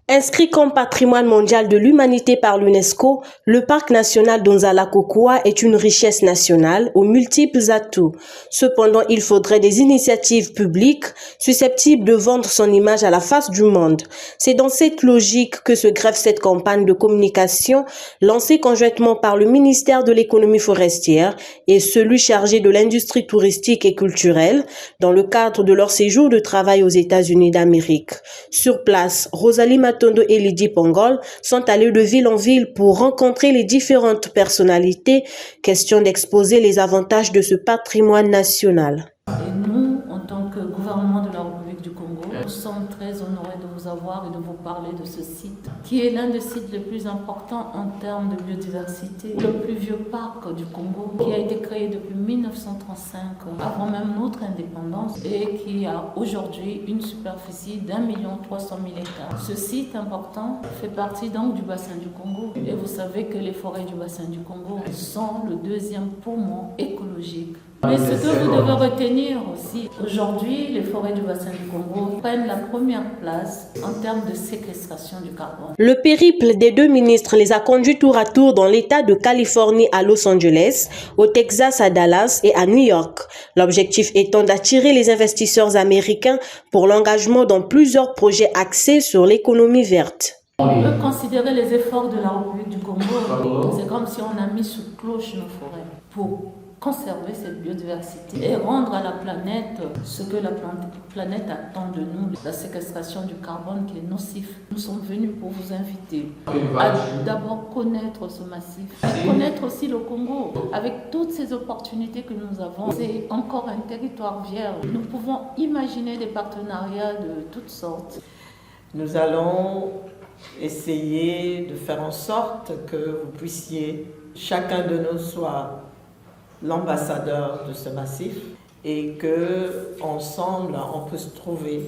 Inscrit comme patrimoine mondial de l'humanité par l'UNESCO, le parc national d'Onzala-Kokwa est une richesse nationale aux multiples atouts. Cependant, il faudrait des initiatives publiques susceptibles de vendre son image à la face du monde. C'est dans cette logique que se greffe cette campagne de communication lancée conjointement par le ministère de l'économie forestière et celui chargé de l'industrie touristique et culturelle dans le cadre de leur séjour de travail aux États-Unis d'Amérique. Sur place, Rosalie Matondo et Lydie Pongol sont allés de ville en ville pour rencontrer les différentes personnalités, question d'exposer les avantages de ce patrimoine national. Et nous, en tant que gouvernement de la République du Congo, nous sommes très honorés de vous avoir et de vous parler de ce site, qui est l'un des sites les plus importants en termes de biodiversité. Le plus vieux parc du Congo, qui a été créé depuis 1935, avant même notre indépendance, et qui a aujourd'hui une superficie d'1 300 000 hectares. Ce site important fait partie donc du bassin du Congo. Et vous savez que les forêts du bassin du Congo sont le deuxième poumon écologique. Mais ce que vous devez retenir aussi, aujourd'hui, les forêts du bassin du Congo prennent la première place en termes de séquestration du carbone. Le périple des deux ministres les a conduits tour à tour dans l'État de Californie à Los Angeles, au Texas à Dallas et à New York. L'objectif étant d'attirer les investisseurs américains pour l'engagement dans plusieurs projets axés sur l'économie verte. On peut considérer les efforts de la République du Congo, c'est comme si on a mis sous cloche nos forêts pour conserver cette biodiversité et rendre à la planète ce que la planète attend de nous, la séquestration du carbone qui est nocif. Nous sommes venus pour vous inviter à d'abord connaître ce massif, et connaître aussi le Congo. Avec toutes ces opportunités que nous avons, c'est encore un territoire vierge. Nous pouvons imaginer des partenariats de toutes sortes. Nous allons essayer de faire en sorte que vous puissiez, chacun de nous soit l'ambassadeur de ce massif et que ensemble on peut se trouver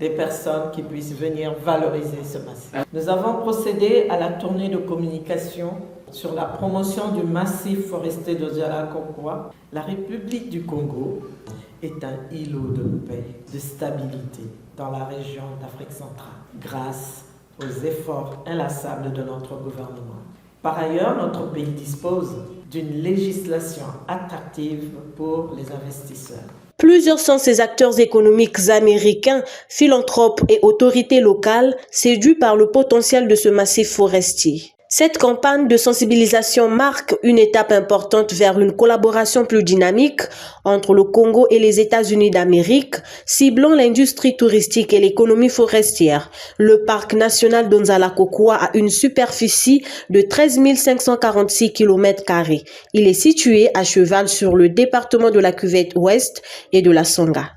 des personnes qui puissent venir valoriser ce massif. Nous avons procédé à la tournée de communication sur la promotion du massif forestier d'Onzala-Kokwa. La République du Congo est un îlot de paix, de stabilité dans la région d'Afrique centrale, grâce aux efforts inlassables de notre gouvernement. Par ailleurs, notre pays dispose d'une législation attractive pour les investisseurs. Plusieurs sont ces acteurs économiques américains, philanthropes et autorités locales séduits par le potentiel de ce massif forestier. Cette campagne de sensibilisation marque une étape importante vers une collaboration plus dynamique entre le Congo et les États-Unis d'Amérique, ciblant l'industrie touristique et l'économie forestière. Le parc national d'Onzala-Kokwa a une superficie de 13 546 km². Il est situé à cheval sur le département de la Cuvette Ouest et de la Songa.